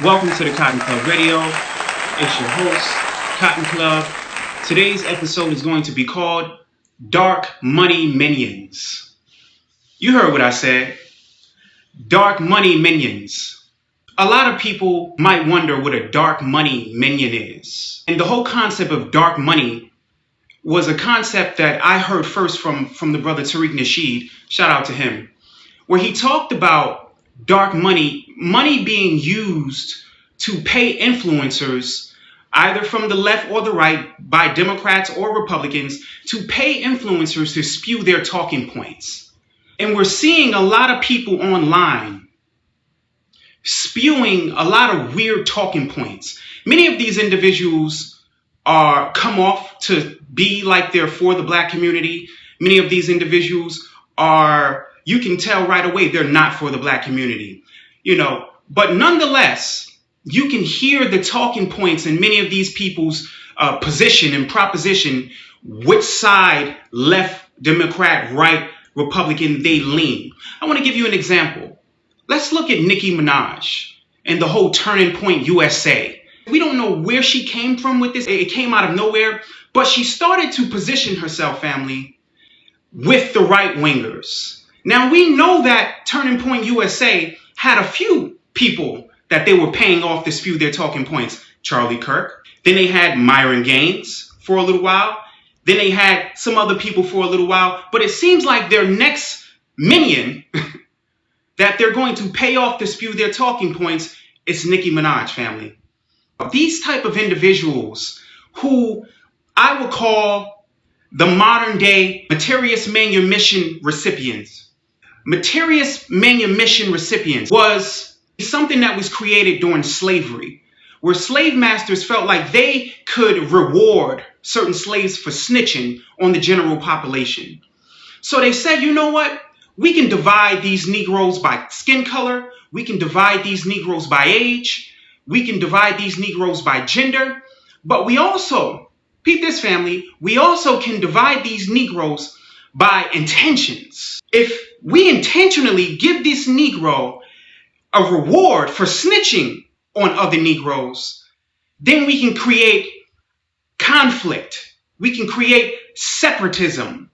Welcome to the Cotton Club Radio. It's your host, Cotton Club. Today's episode is going to be called Dark Money Minions. You heard what I said. Dark Money Minions. A lot of people might wonder what a dark money minion is. And the whole concept of dark money was a concept that I heard first from the brother Tariq Nasheed. Shout out to him. Where he talked about dark money being used to pay influencers, either from the left or the right, by Democrats or Republicans, to pay influencers to spew their talking points. And we're seeing a lot of people online spewing a lot of weird talking points. Many of these individuals come off to be like they're for the black community. Many of these individuals you can tell right away they're not for the black community, but nonetheless, you can hear the talking points in many of these people's position and proposition, which side, left, Democrat, right, Republican, they lean. I want to give you an example. Let's look at Nicki Minaj and the whole Turning Point USA. We don't know where she came from with this. It came out of nowhere, but she started to position herself, family, with the right wingers. Now, we know that Turning Point USA had a few people that they were paying off to spew their talking points. Charlie Kirk. Then they had Myron Gaines for a little while. Then they had some other people for a little while. But it seems like their next minion that they're going to pay off to spew their talking points is Nicki Minaj, family. These type of individuals who I would call the modern day materious manumission recipients. Materious manumission recipients was something that was created during slavery, where slave masters felt like they could reward certain slaves for snitching on the general population. So they said, you know what? We can divide these Negroes by skin color. We can divide these Negroes by age. We can divide these Negroes by gender. But we also, peep this, family, we also can divide these Negroes by intentions. If we intentionally give this Negro a reward for snitching on other Negroes, then we can create conflict. We can create separatism.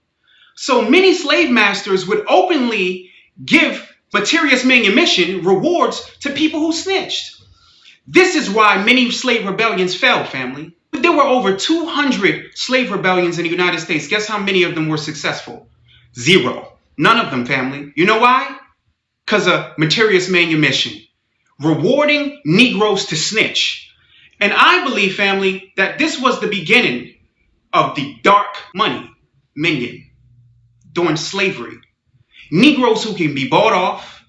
So many slave masters would openly give materious manumission rewards to people who snitched. This is why many slave rebellions failed, family. There were over 200 slave rebellions in the United States. Guess how many of them were successful? 0. None of them, family. You know why? Because of materious manumission. Rewarding Negroes to snitch. And I believe, family, that this was the beginning of the dark money minion during slavery. Negroes who can be bought off.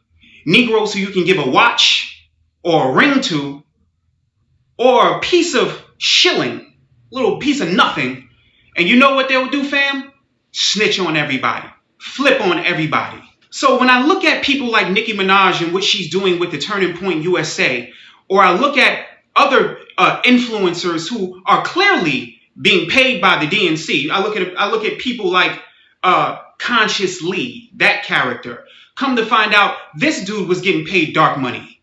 Negroes who you can give a watch or a ring to, or a piece of shilling, little piece of nothing. And you know what they'll do, fam? Snitch on everybody. Flip on everybody. So when I look at people like Nicki Minaj and what she's doing with the Turning Point USA, or I look at other influencers who are clearly being paid by the DNC, I look at people like Conscious Lee, that character. Come to find out, this dude was getting paid dark money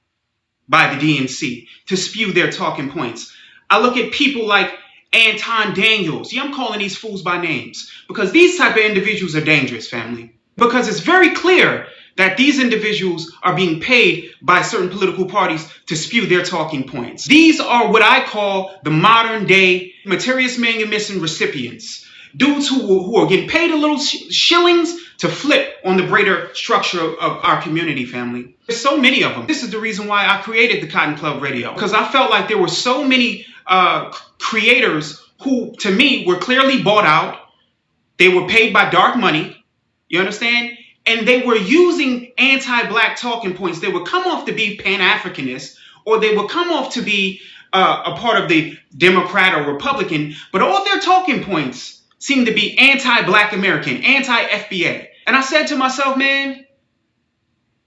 by the DNC to spew their talking points. I look at people like Anton Daniels. Yeah, I'm calling these fools by names because these type of individuals are dangerous, family. Because it's very clear that these individuals are being paid by certain political parties to spew their talking points. These are what I call the modern day materious manumission recipients. Dudes who are getting paid a little shillings to flip on the greater structure of our community, family. There's so many of them. This is the reason why I created the Cotton Club Radio, because I felt like there were so many creators who, to me, were clearly bought out. They were paid by dark money. You understand? And they were using anti-black talking points. They would come off to be Pan-Africanists, or they would come off to be a part of the Democrat or Republican, but all their talking points seemed to be anti-black American, anti-FBA. And I said to myself, man,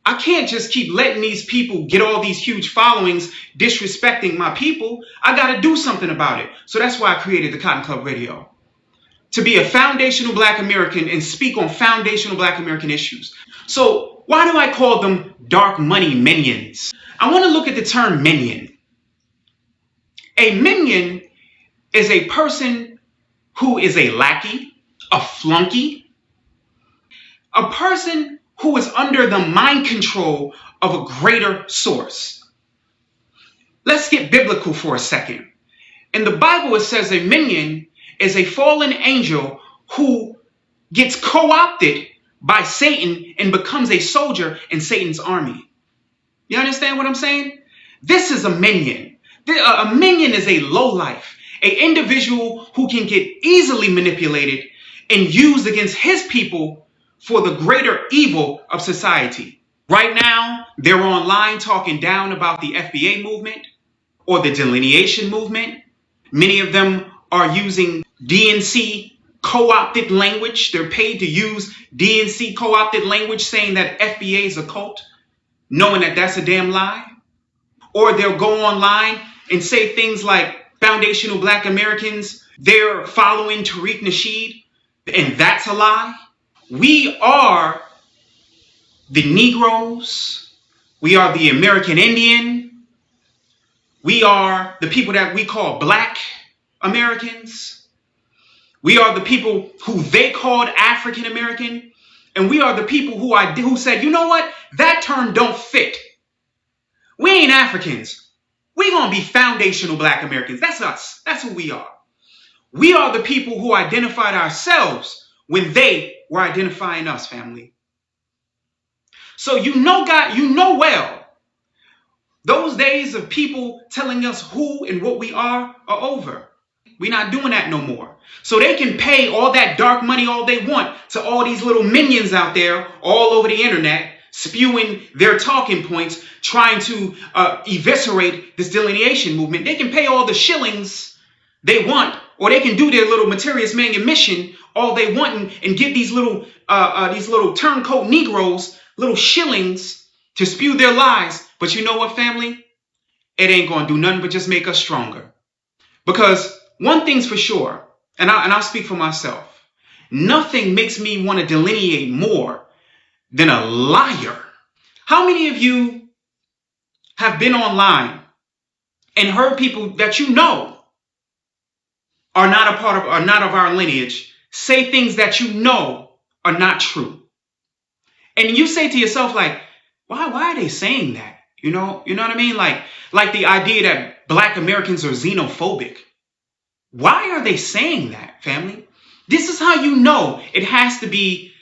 I can't just keep letting these people get all these huge followings disrespecting my people. I got to do something about it. So that's why I created the Cotton Club Radio. To be a foundational black American and speak on foundational black American issues. So why do I call them dark money minions? I want to look at the term minion. A minion is a person who is a lackey, a flunky, a person who is under the mind control of a greater source. Let's get biblical for a second. In the Bible, it says a minion is a fallen angel who gets co-opted by Satan and becomes a soldier in Satan's army. You understand what I'm saying? This is a minion. A minion is a lowlife, an individual who can get easily manipulated and used against his people for the greater evil of society. Right now, they're online talking down about the FBA movement or the delineation movement. Many of them are using DNC co-opted language. They're paid to use DNC co-opted language saying that FBA is a cult, knowing that that's a damn lie. Or they'll go online and say things like foundational Black Americans, they're following Tariq Nasheed, and that's a lie. We are the Negroes. We are the American Indian. We are the people that we call Black Americans. We are the people who they called African American. And we are the people who said, you know what? That term don't fit. We ain't Africans. We're going to be foundational Black Americans. That's us. That's who we are. We are the people who identified ourselves when they were identifying us, family. So you know well, those days of people telling us who and what we are over. We're not doing that no more. So they can pay all that dark money all they want to all these little minions out there all over the internet, spewing their talking points, trying to eviscerate this delineation movement. They can pay all the shillings they want, or they can do their little materialist manumission all they want and get these little turncoat Negroes little shillings to spew their lies. But you know what, family? It ain't going to do nothing but just make us stronger. Because one thing's for sure, and I'll speak for myself, nothing makes me want to delineate more than a liar. How many of you have been online and heard people that you know are not of our lineage say things that you know are not true? And you say to yourself, like, why are they saying that? You know what I mean? Like the idea that Black Americans are xenophobic. Why are they saying that, family? This is how you know it has to be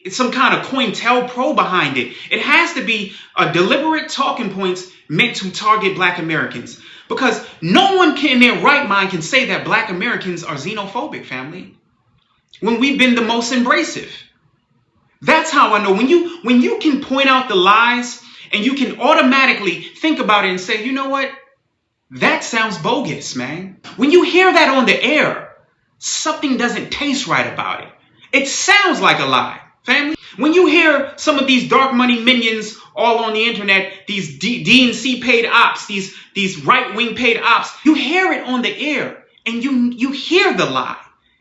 some kind of COINTELPRO behind it. It has to be a deliberate talking points meant to target Black Americans. Because no one in their right mind can say that Black Americans are xenophobic, family, when we've been the most embracive. That's how I know. When you can point out the lies and you can automatically think about it and say, you know what? That sounds bogus, man. When you hear that on the air, something doesn't taste right about it. It sounds like a lie, family. When you hear some of these dark money minions all on the internet, these DNC paid ops, these right-wing paid ops, you hear it on the air and you hear the lie.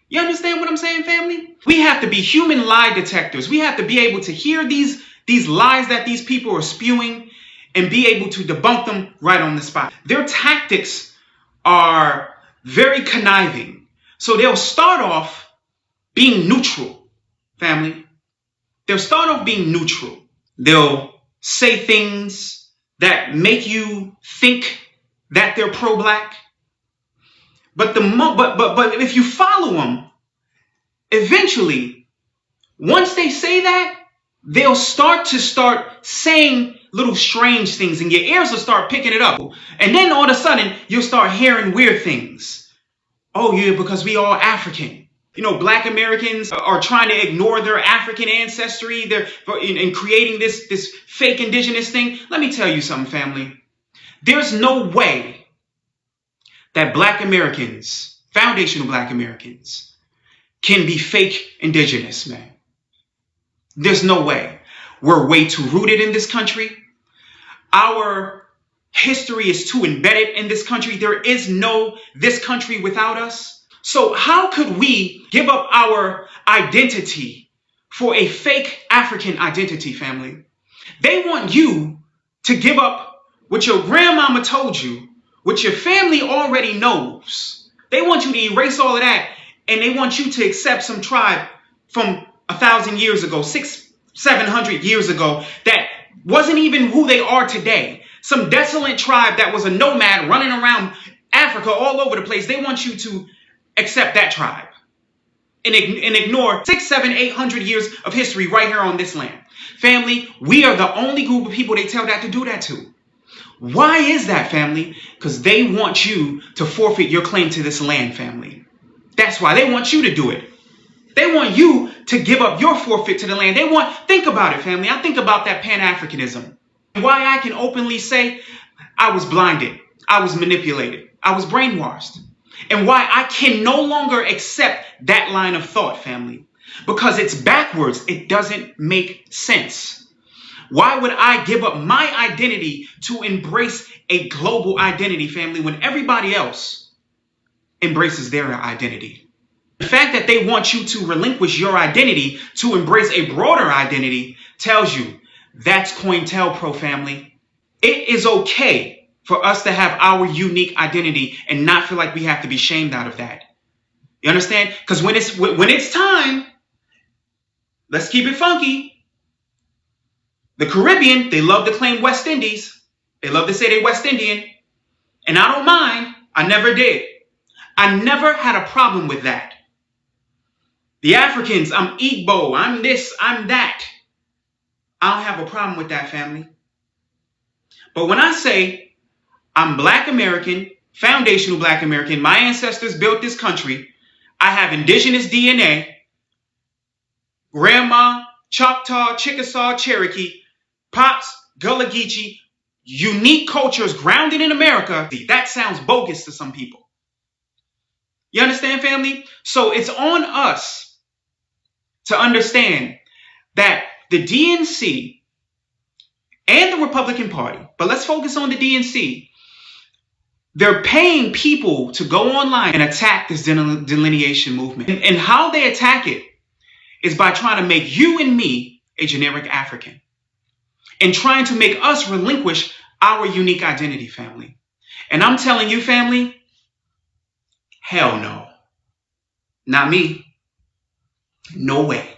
You understand what I'm saying, family? We have to be human lie detectors. We have to be able to hear these lies that these people are spewing and be able to debunk them right on the spot. Their tactics are very conniving. So they'll start off being neutral, family. They'll start off being neutral. They'll say things that make you think that they're pro-Black. But if you follow them, eventually, once they say that, they'll start saying little strange things and your ears will start picking it up. And then all of a sudden, you'll start hearing weird things. Oh yeah, because we all African. You know, Black Americans are trying to ignore their African ancestry. They're in creating this fake indigenous thing. Let me tell you something, family. There's no way that Black Americans, foundational Black Americans, can be fake indigenous, man. There's no way. We're way too rooted in this country. Our history is too embedded in this country. There is no this country without us. So how could we give up our identity for a fake African identity, family? They want you to give up what your grandmama told you which your family already knows. They want you to erase all of that, and they want you to accept some tribe from 1,000 years ago, 700 years ago, that wasn't even who they are today. Some desolate tribe that was a nomad running around Africa all over the place. They want you to accept that tribe and ignore 600, 700, 800 years of history right here on this land. Family, we are the only group of people they tell that to do that to. Why is that, family? Because they want you to forfeit your claim to this land, family. That's why they want you to do it. They want you to give up your forfeit to the land. Think about it, family. I think about that Pan-Africanism. Why I can openly say I was blinded, I was manipulated, I was brainwashed. And why I can no longer accept that line of thought, family. Because it's backwards. It doesn't make sense. Why would I give up my identity to embrace a global identity, family, when everybody else embraces their identity? The fact that they want you to relinquish your identity to embrace a broader identity tells you that's COINTELPRO, family. It is okay for us to have our unique identity and not feel like we have to be shamed out of that. You understand? Because when it's time, let's keep it funky. The Caribbean, they love to claim West Indies. They love to say they're West Indian. And I don't mind. I never did. I never had a problem with that. The Africans, I'm Igbo, I'm this, I'm that. I don't have a problem with that, family. But when I say I'm Black American, foundational Black American, my ancestors built this country, I have indigenous DNA, grandma, Choctaw, Chickasaw, Cherokee, Pops, Gullah Geechee, unique cultures grounded in America. That sounds bogus to some people. You understand, family? So it's on us to understand that the DNC and the Republican Party, but let's focus on the DNC, they're paying people to go online and attack this delineation movement. And how they attack it is by trying to make you and me a generic African and trying to make us relinquish our unique identity, family. And I'm telling you, family, hell no. Not me. No way.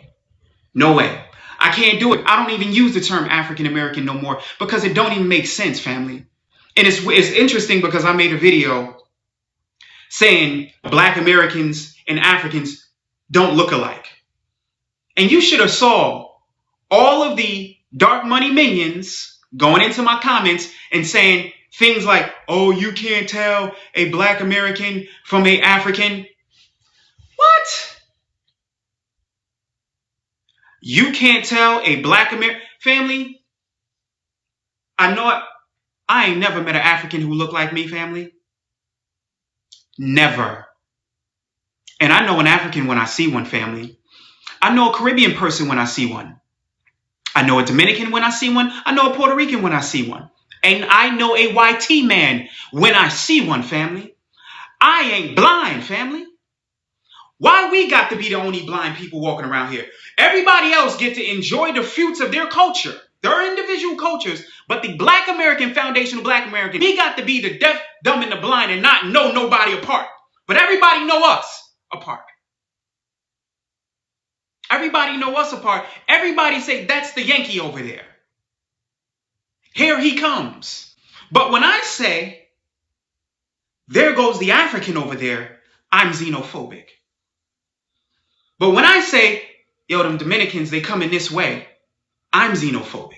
No way. I can't do it. I don't even use the term African American no more because it don't even make sense, family. And it's interesting because I made a video saying Black Americans and Africans don't look alike. And you should have saw all of the dark money minions going into my comments and saying things like, oh, you can't tell a Black American from a African. What? You can't tell a Black American family? I ain't never met an African who looked like me, family. Never. And I know an African when I see one, family. I know a Caribbean person when I see one. I know a Dominican when I see one. I know a Puerto Rican when I see one. And I know a YT man when I see one, family. I ain't blind, family. Why we got to be the only blind people walking around here? Everybody else get to enjoy the fruits of their culture, their individual cultures. But the Black American, foundational Black American, we got to be the deaf, dumb, and the blind and not know nobody apart. But everybody know us apart. Everybody know us apart. Everybody say, that's the Yankee over there. Here he comes. But when I say, there goes the African over there, I'm xenophobic. But when I say, yo, them Dominicans, they coming this way, I'm xenophobic.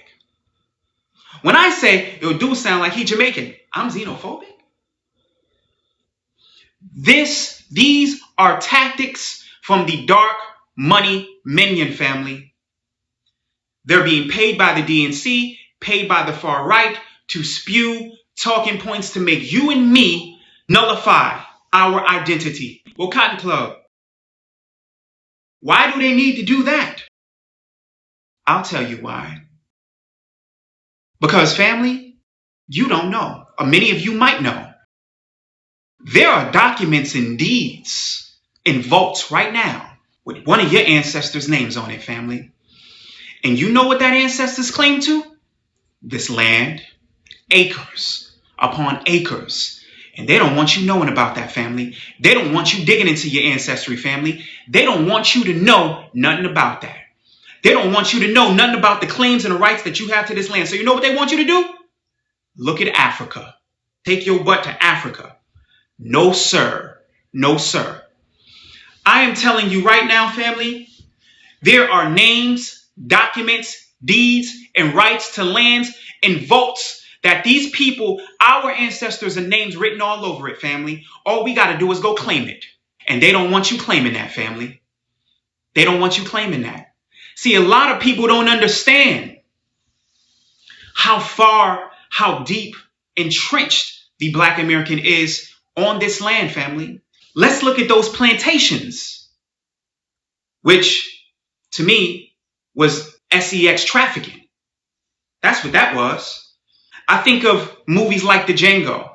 When I say, yo, dude sound like he Jamaican, I'm xenophobic. These are tactics from the dark money minion family. They're being paid by the DNC, paid by the far right to spew talking points to make you and me nullify our identity. Well, Cotton Club, why do they need to do that? I'll tell you why. Because, family, you don't know, or many of you might know. There are documents and deeds in vaults right now with one of your ancestors' names on it, family. And you know what that ancestors claim to? This land, acres upon acres. And they don't want you knowing about that, family. They don't want you digging into your ancestry, family. They don't want you to know nothing about that. They don't want you to know nothing about the claims and the rights that you have to this land. So you know what they want you to do? Look at Africa. Take your butt to Africa. No, sir. No, sir. I am telling you right now, family, there are names, documents, deeds, and rights to lands and vaults that these people, our ancestors, and names written all over it, family. All we got to do is go claim it. And they don't want you claiming that, family. They don't want you claiming that. See, a lot of people don't understand how far, how deep entrenched the Black American is on this land, family. Let's look at those plantations, which to me was sex trafficking. That's what that was. I think of movies like the Django.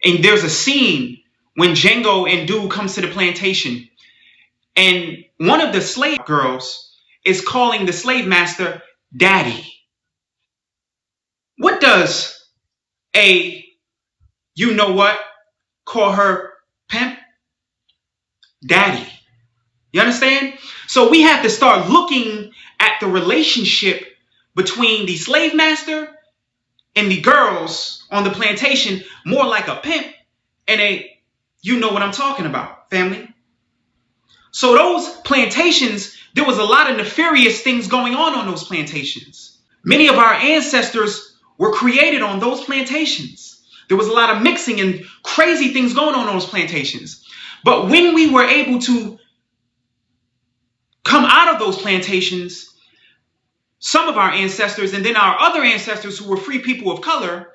And there's a scene when Django and Dude comes to the plantation. And one of the slave girls is calling the slave master daddy. What does a, you know what, call her pimp? Daddy. You understand? So we have to start looking at the relationship between the slave master and the girls on the plantation more like a pimp and a, you know what I'm talking about, family. So those plantations, there was a lot of nefarious things going on those plantations. Many of our ancestors were created on those plantations. There was a lot of mixing and crazy things going on those plantations. But when we were able to come out of those plantations, some of our ancestors and then our other ancestors who were free people of color,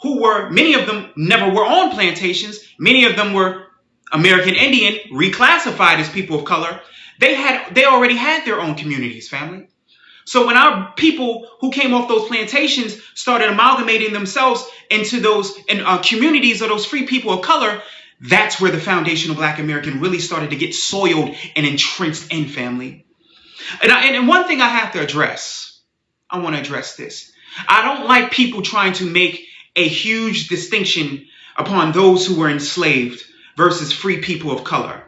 who were, many of them never were on plantations, many of them were American Indian, reclassified as people of color, they already had their own communities, family. So when our people who came off those plantations started amalgamating themselves into those communities of those free people of color, that's where the foundational Black American really started to get soiled and entrenched in, family. And one thing I have to address, I want to address this. I don't like people trying to make a huge distinction upon those who were enslaved versus free people of color,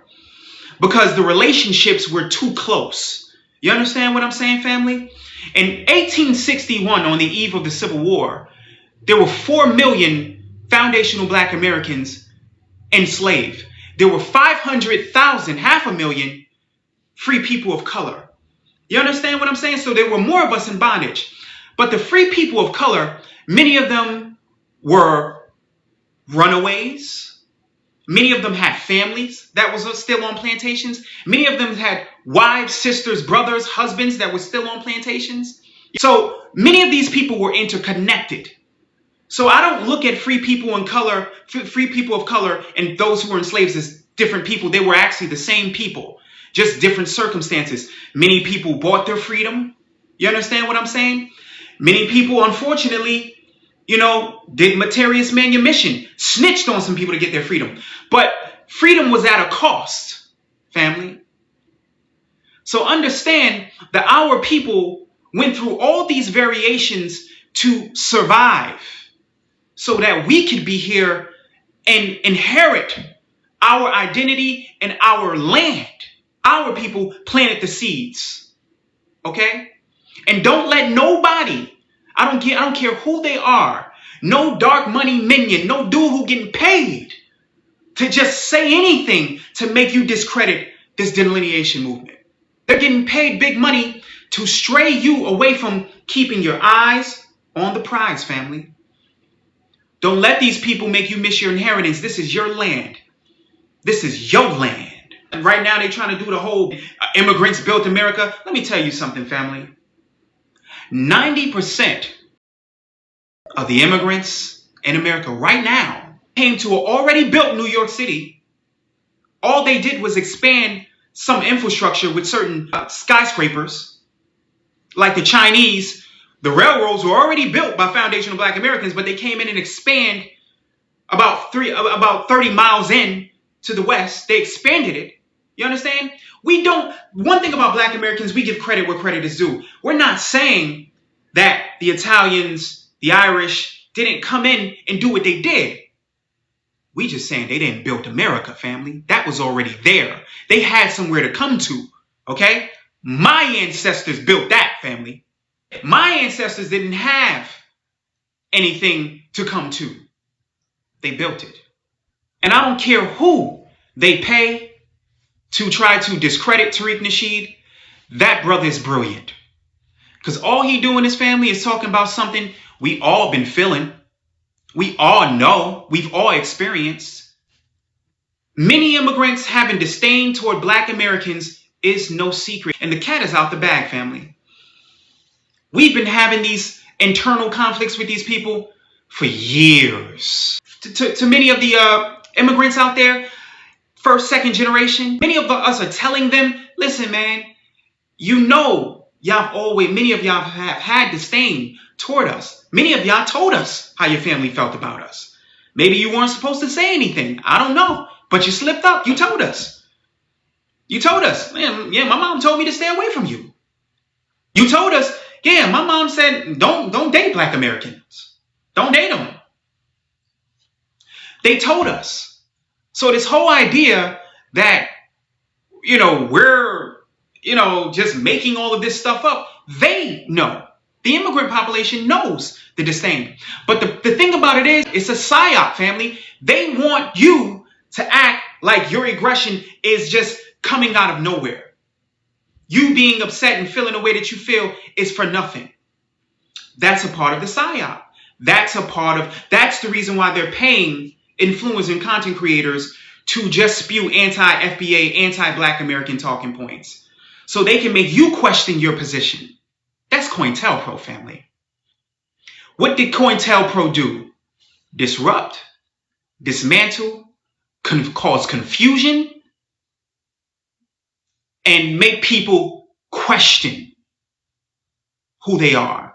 because the relationships were too close. You understand what I'm saying, family? In 1861, on the eve of the Civil War, there were 4 million foundational Black Americans enslaved. There were 500,000, 500,000 free people of color. You understand what I'm saying? So there were more of us in bondage. But the free people of color, many of them were runaways. Many of them had families that was still on plantations. Many of them had wives, sisters, brothers, husbands that were still on plantations. So many of these people were interconnected. So I don't look at free people of color and those who were enslaved as different people. They were actually the same people, just different circumstances. Many people bought their freedom. You understand what I'm saying? Many people, unfortunately, did materialist manumission, snitched on some people to get their freedom. But freedom was at a cost, family. So understand that our people went through all these variations to survive so that we could be here and inherit our identity and our land. Our people planted the seeds. Okay? And don't let nobody, I don't care who they are, no dark money minion, no dude who getting paid to just say anything to make you discredit this delineation movement. They're getting paid big money to stray you away from keeping your eyes on the prize, family. Don't let these people make you miss your inheritance. This is your land. This is your land. And right now they're trying to do the whole immigrants built America. Let me tell you something, family. 90% of the immigrants in America right now came to an already built New York City. All they did was expand some infrastructure with certain skyscrapers. Like the Chinese, the railroads were already built by foundational Black Americans, but they came in and expand about 30 miles in to the west. They expanded it. You understand? One thing about Black Americans, we give credit where credit is due. We're not saying that the Italians, the Irish didn't come in and do what they did. We just saying they didn't build America, family. That was already there. They had somewhere to come to, okay? My ancestors built that, family. My ancestors didn't have anything to come to. They built it. And I don't care who they pay to try to discredit Tariq Nasheed. That brother is brilliant. Because all he do in his family is talking about something we all been feeling. We all know. We've all experienced. Many immigrants having disdain toward Black Americans is no secret. And the cat is out the bag, family. We've been having these internal conflicts with these people for years. To many of the immigrants out there, first, second generation, many of us are telling them, listen, man, you know, many of y'all have had disdain toward us. Many of y'all told us how your family felt about us. Maybe you weren't supposed to say anything. I don't know. But you slipped up. You told us. You told us. Yeah, my mom told me to stay away from you. You told us, yeah, my mom said, don't date Black Americans. Don't date them. They told us. So this whole idea that, we're, just making all of this stuff up, they know. The immigrant population knows the disdain. But the thing about it is, it's a psyop, family. They want you to act like your aggression is just coming out of nowhere. You being upset and feeling the way that you feel is for nothing. That's a part of the psyop. That's the reason why they're paying influencers and content creators to just spew anti-FBA, anti-Black American talking points. So they can make you question your position. That's COINTELPRO, family. What did COINTELPRO do? Disrupt, dismantle, cause confusion, and make people question who they are.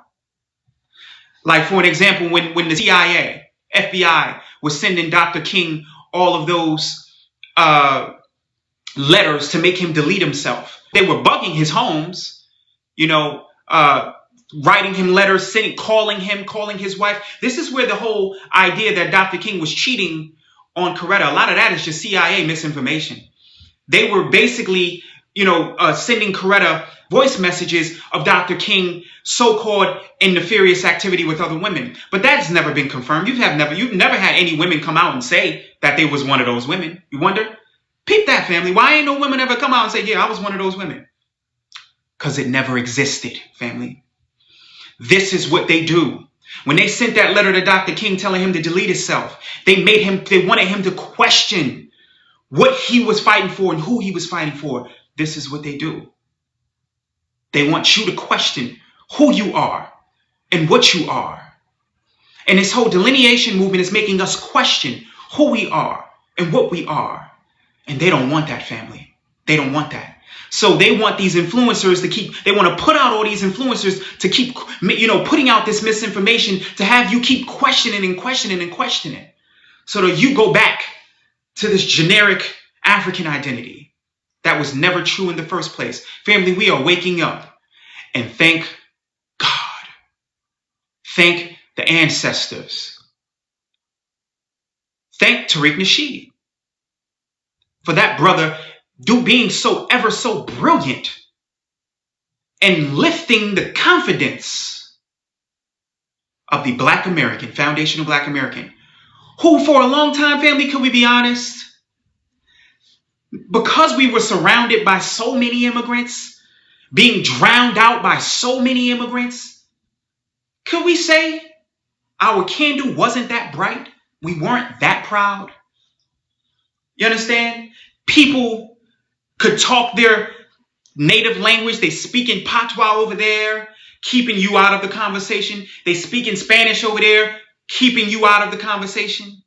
Like, for an example, when the CIA, FBI was sending Dr. King all of those letters to make him delete himself. They were bugging his homes, writing him letters, calling his wife. This is where the whole idea that Dr. King was cheating on Coretta, a lot of that is just CIA misinformation. They were basically, sending Coretta voice messages of Dr. King so-called in nefarious activity with other women. But that's never been confirmed. You've never had any women come out and say that they was one of those women. You wonder? Peep that, family. Why ain't no women ever come out and say, yeah, I was one of those women? Because it never existed, family. This is what they do. When they sent that letter to Dr. King telling him to delete himself, they wanted him to question what he was fighting for and who he was fighting for. This is what they do. They want you to question who you are and what you are. And this whole delineation movement is making us question who we are and what we are. And they don't want that, family. They don't want that. So they want these influencers they want to put out all these influencers to keep, putting out this misinformation to have you keep questioning and questioning and questioning. So that you go back to this generic African identity that was never true in the first place. Family, we are waking up, and thank God. Thank the ancestors. Thank Tariq Nasheed for that brother being ever so brilliant and lifting the confidence of the Black American, foundational Black American, who for a long time, family, could we be honest? Because we were surrounded by so many immigrants, being drowned out by so many immigrants, could we say our candle wasn't that bright? We weren't that proud? You understand? People could talk their native language. They speak in patois over there, keeping you out of the conversation. They speak in Spanish over there, keeping you out of the conversation.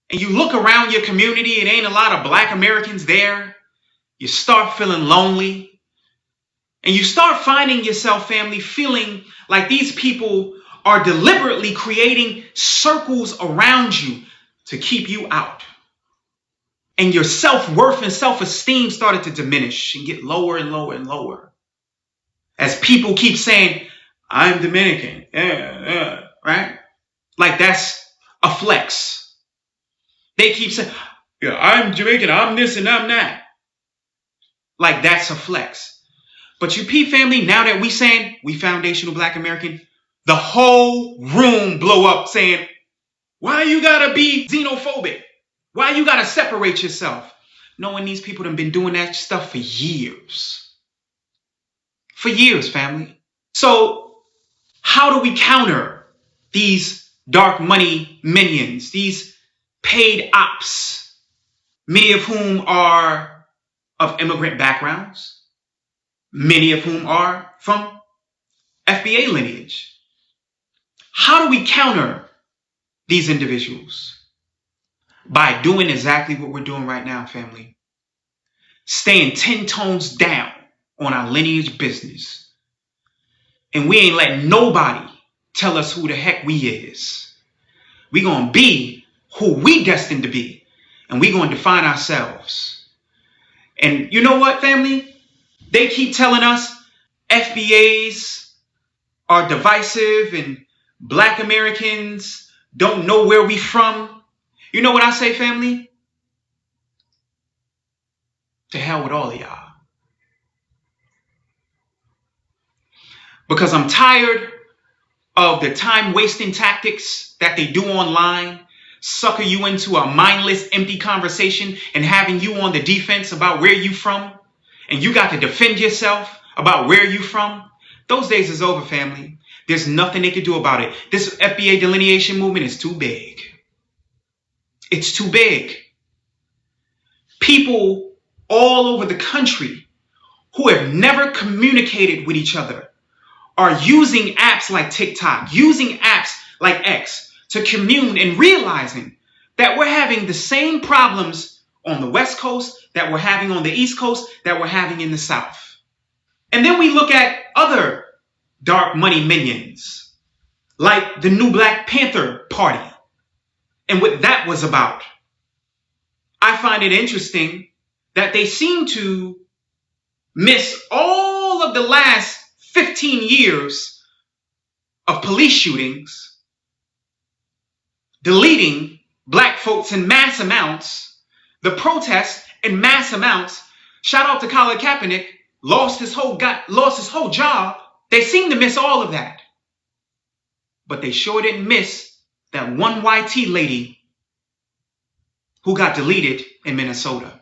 And you look around your community, it ain't a lot of Black Americans there. You start feeling lonely. And you start finding yourself, family, feeling like these people are deliberately creating circles around you to keep you out. And your self-worth and self-esteem started to diminish and get lower and lower and lower. As people keep saying, I'm Dominican, right? Like that's a flex. They keep saying, yeah, I'm Jamaican, I'm this and I'm that. Like that's a flex. But you peep family, now that we saying we foundational Black American, the whole room blow up saying, why you gotta be xenophobic? Why you gotta separate yourself? Knowing these people have been doing that stuff for years. For years, family. So how do we counter these dark money minions, these paid ops, many of whom are of immigrant backgrounds, many of whom are from FBA lineage? How do we counter these individuals? By doing exactly what we're doing right now, family. Staying 10 tones down on our lineage business. And we ain't letting nobody tell us who the heck we is. We gonna be who we destined to be. And we gonna define ourselves. And you know what, family? They keep telling us FBAs are divisive and Black Americans don't know where we from. You know what I say, family? To hell with all of y'all. Because I'm tired of the time-wasting tactics that they do online, sucker you into a mindless, empty conversation and having you on the defense about where you from, and you got to defend yourself about where you from. Those days is over, family. There's nothing they can do about it. This FBA delineation movement is too big. It's too big. People all over the country who have never communicated with each other are using apps like TikTok, using apps like X to commune and realizing that we're having the same problems on the West Coast that we're having on the East Coast that we're having in the South. And then we look at other dark money minions like the new Black Panther Party and what that was about. I find it interesting that they seem to miss all of the last 15 years of police shootings, deleting Black folks in mass amounts, the protests in mass amounts. Shout out to Colin Kaepernick, lost his whole job. They seem to miss all of that. But they sure didn't miss that one YT lady who got deleted in Minnesota.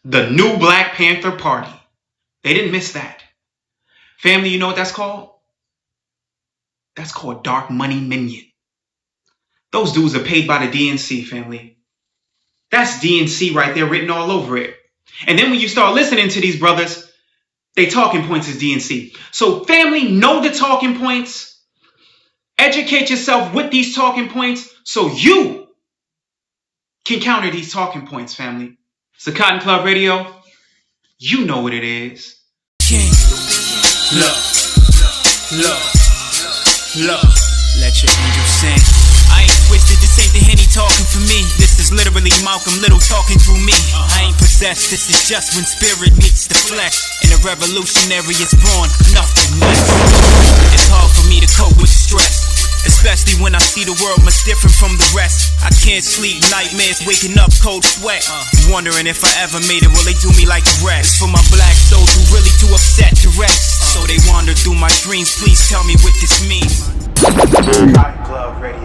The new Black Panther Party. They didn't miss that. Family, you know what that's called? That's called dark money minion. Those dudes are paid by the DNC, family. That's DNC right there written all over it. And then when you start listening to these brothers, they talking points is DNC. So family, know the talking points. Educate yourself with these talking points so you can counter these talking points, family. It's the Cotton Club Radio. You know what it is. King. Look. Let your angel sing. I ain't twisted, this ain't the Henny talking for me. This is literally Malcolm Little talking through me. I ain't possessed, this is just when spirit meets the flesh, and a revolutionary is born, nothing less. It's hard for me to cope with stress, especially when I see the world much different from the rest. I can't sleep, nightmares, waking up, cold sweat, wondering if I ever made it, will they do me like the rest? It's for my black souls who really too upset to rest, so they wander through my dreams. Please tell me what this means. Cotton Club Radio.